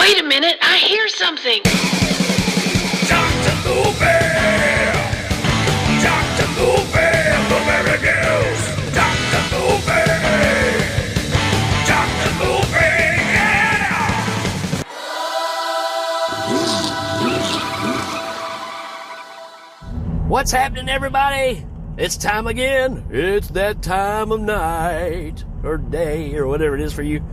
Wait a minute, I hear something. Dr. Bluebear! Dr. Bluebear, Blueberry Girls! Dr. Bluebear! Dr. Bluebear, yeah! What's happening, everybody? It's time again. It's that time of night or day or whatever it is for you.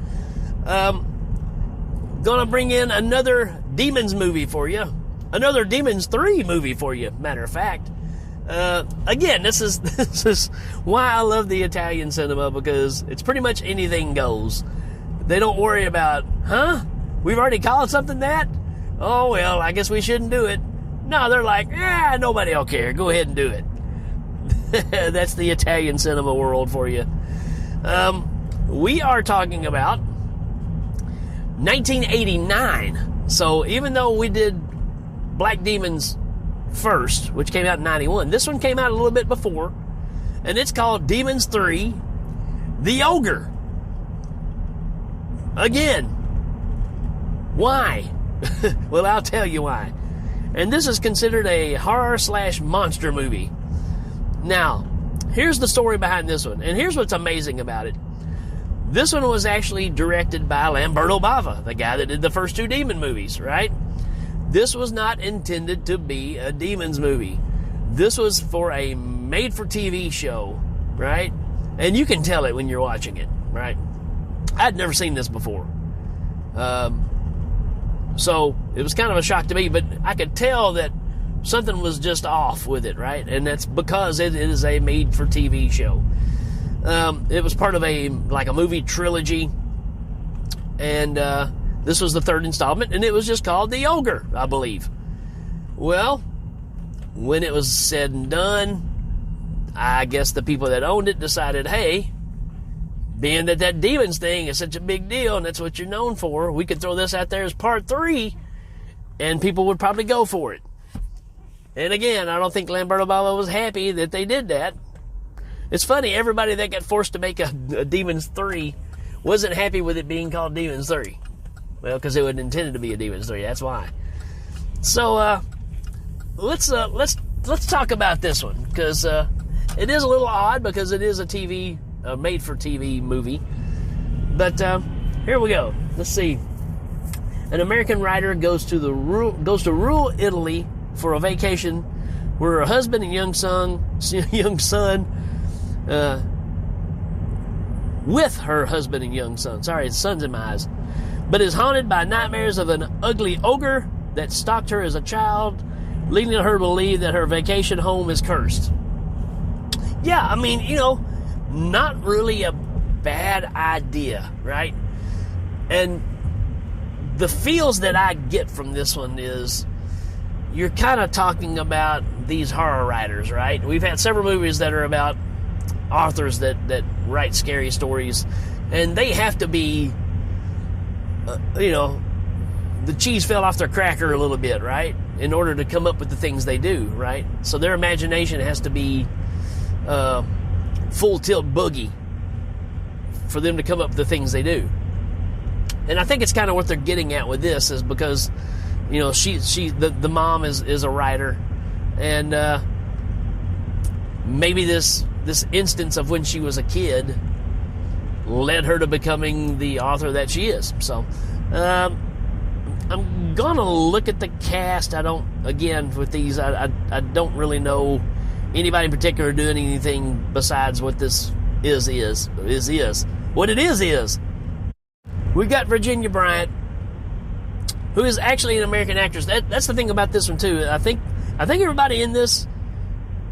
Gonna bring in another Demons movie for you. Another Demons 3 movie for you, matter of fact. Again, this is why I love the Italian cinema, because it's pretty much anything goes. They don't worry about, we've already called something that? Oh, well, I guess we shouldn't do it. No, they're like, nobody will care. Go ahead and do it. That's the Italian cinema world for you. We are talking about 1989. So even though we did Black Demons first, which came out in 91, this one came out a little bit before, and it's called Demons 3, The Ogre. Again, why? Well, I'll tell you why. And this is considered a horror/monster movie. Now, here's the story behind this one, and here's what's amazing about it. This one was actually directed by Lamberto Bava, the guy that did the first 2 Demon movies, right? This was not intended to be a Demons movie. This was for a made-for-TV show, right? And you can tell it when you're watching it, right? I'd never seen this before. So it was kind of a shock to me, but I could tell that something was just off with it, right? And that's because it is a made-for-TV show. It was part of a movie trilogy, and this was the 3rd installment, and it was just called The Ogre, I believe. Well, when it was said and done, I guess the people that owned it decided, hey, being that Demons thing is such a big deal, and that's what you're known for, we could throw this out there as part 3, and people would probably go for it. And again, I don't think Lamberto Bava was happy that they did that. It's funny, everybody that got forced to make a Demons 3 wasn't happy with it being called Demons 3. Well, because it was intended to be a Demons 3, that's why. So, let's talk about this one, because it is a little odd, because it is a made-for-TV movie. But here we go. Let's see. An American writer goes to rural Italy for a vacation, where her husband and young son, with her husband and young son. Sorry, the sun's in my eyes. But is haunted by nightmares of an ugly ogre that stalked her as a child, leading her to believe that her vacation home is cursed. Yeah, I mean, not really a bad idea, right? And the feels that I get from this one is, you're kind of talking about these horror writers, right? We've had several movies that are about authors that write scary stories, and they have to be, the cheese fell off their cracker a little bit, right? In order to come up with the things they do, right? So their imagination has to be full tilt boogie for them to come up with the things they do. And I think it's kind of what they're getting at with this, is because, the mom is a writer, and maybe this instance of when she was a kid led her to becoming the author that she is. So, I'm gonna look at the cast. I don't really know anybody in particular doing anything besides what this is. What it is. We've got Virginia Bryant, who is actually an American actress. That's the thing about this one too. I think everybody in this,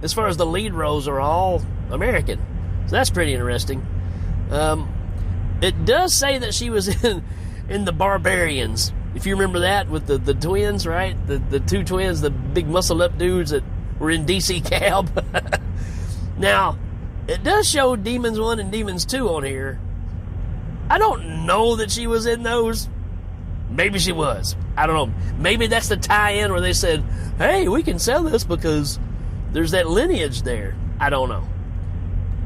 as far as the lead roles, are all American. So that's pretty interesting. It does say that she was in The Barbarians. If you remember that, with the twins, right? The 2 twins, the big muscle up dudes that were in DC Cab. Now, it does show Demons 1 and Demons 2 on here. I don't know that she was in those. Maybe she was. I don't know. Maybe that's the tie-in where they said, hey, we can sell this because there's that lineage there. I don't know.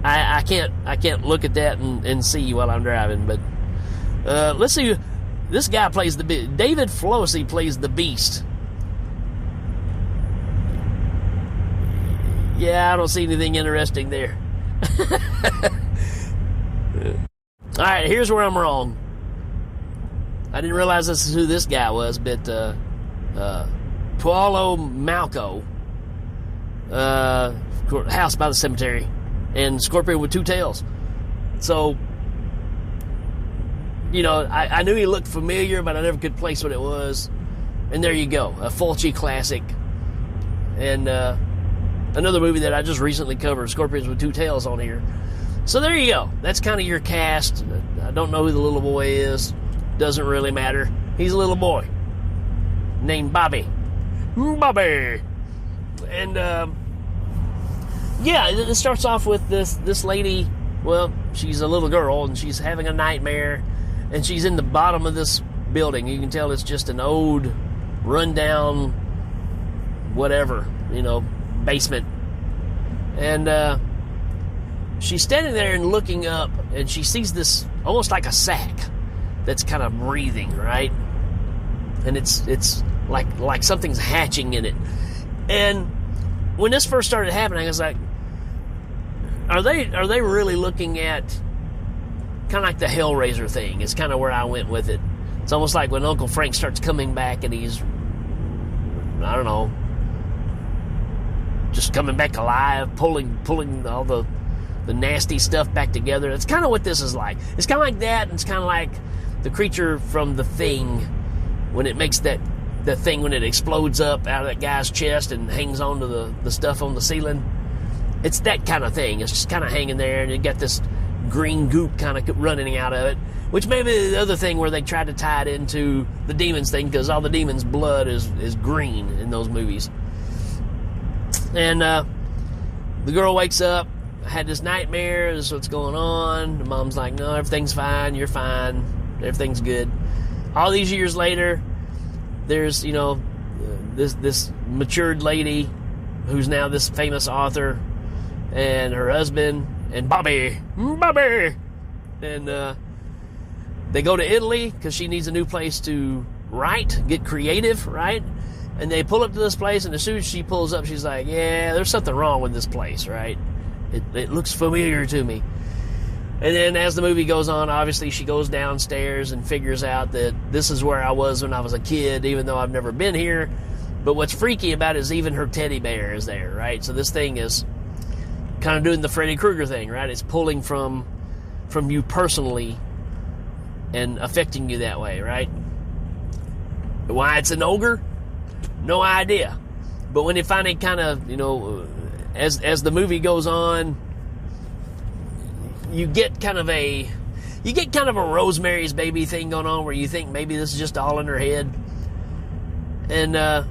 I can't look at that and see while I'm driving. But let's see. this guy plays David Flossie plays the Beast. Yeah, I don't see anything interesting there. All right, here's where I'm wrong. I didn't realize this is who this guy was, but Tualo Malco, House by the Cemetery, and Scorpion with Two Tails. So, you know, I knew he looked familiar, but I never could place what it was. And there you go, a Fulci classic. And another movie that I just recently covered, Scorpions with Two Tails, on here. So there you go. That's kind of your cast. I don't know who the little boy is. Doesn't really matter. He's a little boy named Bobby. Bobby. And yeah, it starts off with this lady. Well, she's a little girl and she's having a nightmare, and she's in the bottom of this building. You can tell it's just an old, rundown, whatever, you know, basement. And she's standing there and looking up, and she sees this almost like a sack that's kind of breathing, right? And it's like something's hatching in it. And when this first started happening, I was like, are they really looking at kind of like the Hellraiser thing? It's kind of where I went with it. It's almost like when Uncle Frank starts coming back and he's, I don't know, just coming back alive, pulling all the nasty stuff back together. It's kind of what this is like. It's kind of like that, and it's kind of like the creature from The Thing when it makes the thing when it explodes up out of that guy's chest and hangs onto the stuff on the ceiling. It's that kind of thing. It's just kind of hanging there, and you got this green goop kind of running out of it, which may be the other thing where they tried to tie it into the demons thing, because all the demons' blood is green in those movies. And the girl wakes up, had this nightmare, this is what's going on. The mom's like, no, everything's fine, you're fine, everything's good. All these years later, there's, you know, this matured lady who's now this famous author, and her husband, and Bobby, and they go to Italy because she needs a new place to write, get creative, right? And they pull up to this place, and as soon as she pulls up, she's like, yeah, there's something wrong with this place, right? It looks familiar to me. And then as the movie goes on, obviously she goes downstairs and figures out that this is where I was when I was a kid, even though I've never been here. But what's freaky about it is even her teddy bear is there, right? So this thing is kind of doing the Freddy Krueger thing, right? It's pulling from you personally and affecting you that way, right? Why it's an ogre? No idea. But when you finally kind of, you know, as the movie goes on, you get kind of a Rosemary's Baby thing going on, where you think maybe this is just all in her head, and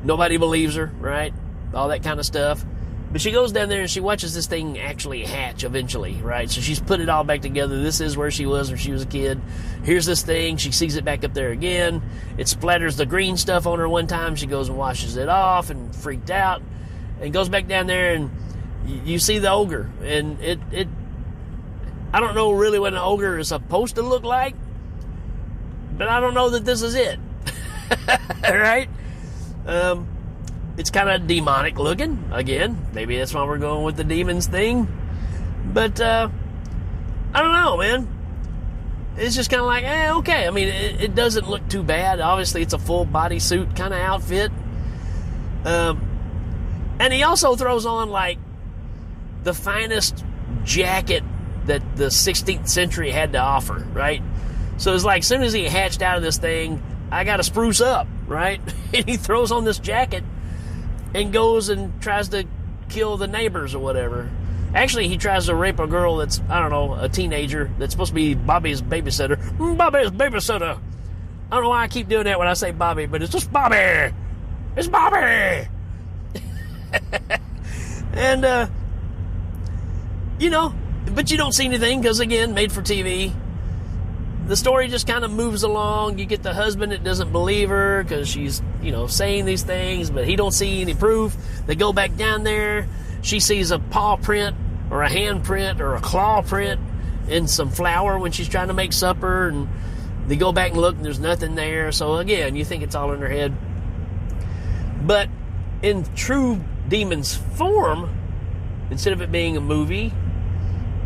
nobody believes her, right? All that kind of stuff. But she goes down there and she watches this thing actually hatch eventually, right? So she's put it all back together. This is where she was when she was a kid. Here's this thing. She sees it back up there again. It splatters the green stuff on her one time. She goes and washes it off and freaked out, and goes back down there, and you see the ogre. And it I don't know really what an ogre is supposed to look like, but I don't know that this is it. Right? It's kind of demonic looking. Again, maybe that's why we're going with the demons thing. But, I don't know, man. It's just kind of like, okay. I mean, it doesn't look too bad. Obviously, it's a full bodysuit kind of outfit. And he also throws on, like, the finest jacket that the 16th century had to offer, right? So it's like, as soon as he hatched out of this thing, I got to spruce up, right? And he throws on this jacket and goes and tries to kill the neighbors or whatever. Actually, he tries to rape a girl that's, I don't know, a teenager that's supposed to be Bobby's babysitter. Bobby's babysitter. I don't know why I keep doing that when I say Bobby, but it's just Bobby. It's Bobby. And, you know, but you don't see anything because, again, made for TV. The story just kind of moves along. You get the husband that doesn't believe her because she's, you know, saying these things, but he don't see any proof. They go back down there. She sees a paw print or a hand print or a claw print in some flour when she's trying to make supper, and They go back and look, and there's nothing there. So again, you think it's all in her head. But in true Demons form, instead of it being a movie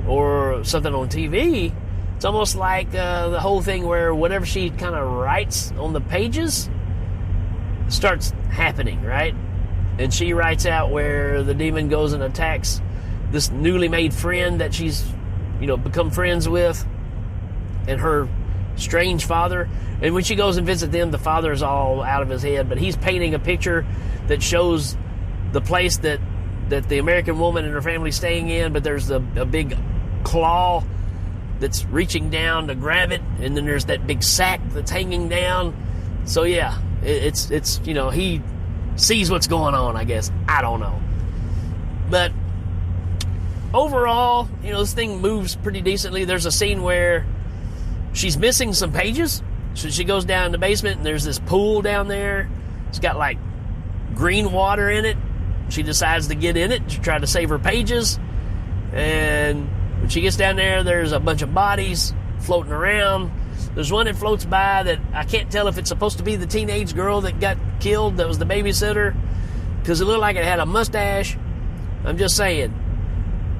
or something on TV, it's almost like the whole thing where whatever she kind of writes on the pages starts happening, right? And she writes out where the demon goes and attacks this newly made friend that she's, become friends with, and her strange father. And when she goes and visits them, the father's all out of his head, but he's painting a picture that shows the place that the American woman and her family's staying in, but there's a big claw that's reaching down to grab it, and then there's that big sack that's hanging down. So yeah, it's he sees what's going on, I guess. I don't know. But overall, this thing moves pretty decently. There's a scene where she's missing some pages, so she goes down in the basement, and there's this pool down there. It's got like green water in it. She decides to get in it to try to save her pages, and when she gets down there, there's a bunch of bodies floating around. There's one that floats by that I can't tell if it's supposed to be the teenage girl that got killed, that was the babysitter, because it looked like it had a mustache. I'm just saying,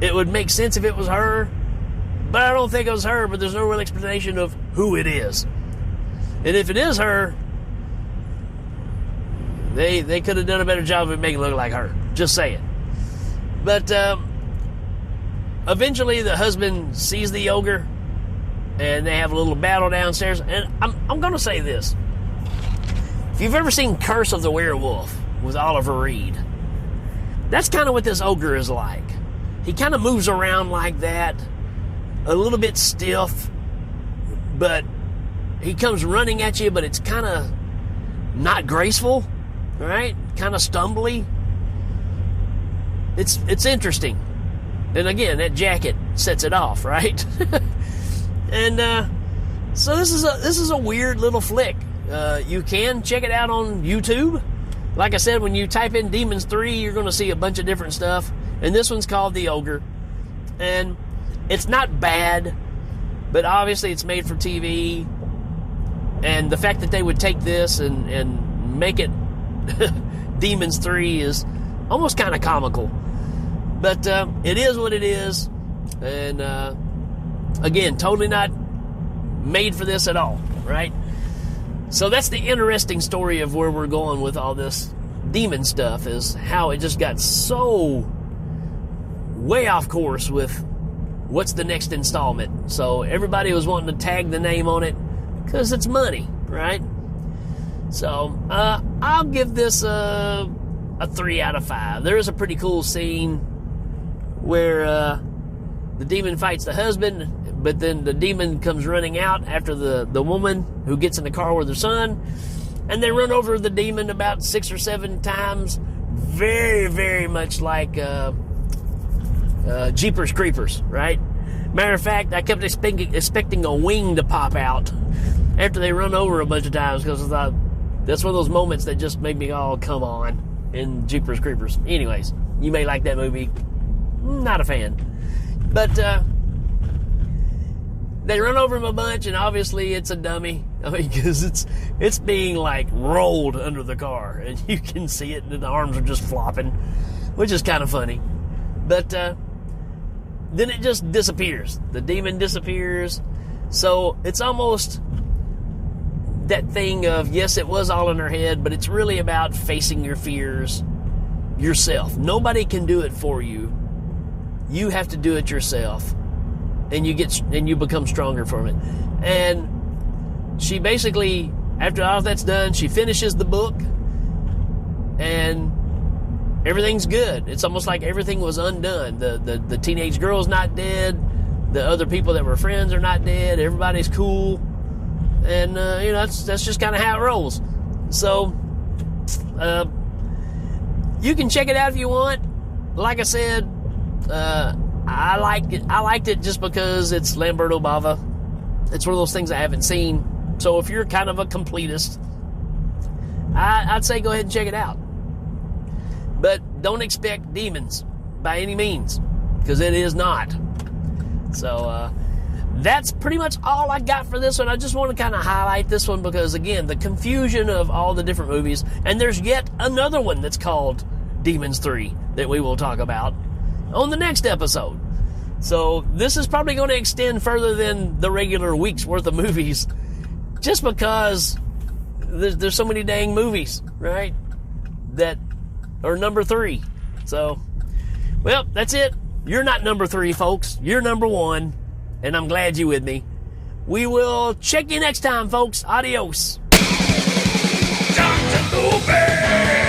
it would make sense if it was her, but I don't think it was her, but there's no real explanation of who it is. And if it is her, they could have done a better job of making it look like her. Just saying. But eventually the husband sees the ogre, and they have a little battle downstairs. And I'm going to say this. If you've ever seen Curse of the Werewolf with Oliver Reed, that's kind of what this ogre is like. He kind of moves around like that, a little bit stiff, but he comes running at you, but it's kind of not graceful, right? Kind of stumbly. It's interesting. And again, that jacket sets it off, right? And so this is a weird little flick. You can check it out on YouTube. Like I said, when you type in Demons 3, you're going to see a bunch of different stuff. And this one's called The Ogre. And it's not bad, but obviously it's made for TV. And the fact that they would take this and make it Demons 3 is almost kind of comical. But it is what it is. And again, totally not made for this at all, right? So that's the interesting story of where we're going with all this demon stuff, is how it just got so way off course with what's the next installment. So everybody was wanting to tag the name on it because it's money, right? So I'll give this a 3 out of 5. There is a pretty cool scene where the demon fights the husband, but then the demon comes running out after the woman who gets in the car with her son, and they run over the demon about 6 or 7 times, very, very much like Jeepers Creepers, right? Matter of fact, I kept expecting a wing to pop out after they run over a bunch of times, because I thought that's one of those moments that just made me, oh, come on, in Jeepers Creepers. Anyways, you may like that movie. Not a fan. But they run over him a bunch, and obviously it's a dummy. I mean, because it's being like rolled under the car, and you can see it, and the arms are just flopping, which is kind of funny. But then it just disappears. The demon disappears. So it's almost that thing of, yes, it was all in her head, but it's really about facing your fears yourself. Nobody can do it for you. You have to do it yourself, and you become stronger from it. And she basically, after all that's done, she finishes the book, and everything's good. It's almost like everything was undone. The teenage girl's not dead. The other people that were friends are not dead. Everybody's cool, and that's just kind of how it rolls. So you can check it out if you want. Like I said, I liked it just because it's Lamberto Bava. It's one of those things I haven't seen. So if you're kind of a completist, I'd say go ahead and check it out. But don't expect demons by any means, because it is not. So that's pretty much all I got for this one. I just want to kind of highlight this one because, again, the confusion of all the different movies. And there's yet another one that's called Demons 3 that we will talk about on the next episode. So this is probably going to extend further than the regular week's worth of movies just because there's so many dang movies, right, that are number 3. So, well, that's it. You're not number 3, folks. You're number 1, and I'm glad you're with me. We will check you next time, folks. Adios. Dr. Lupe!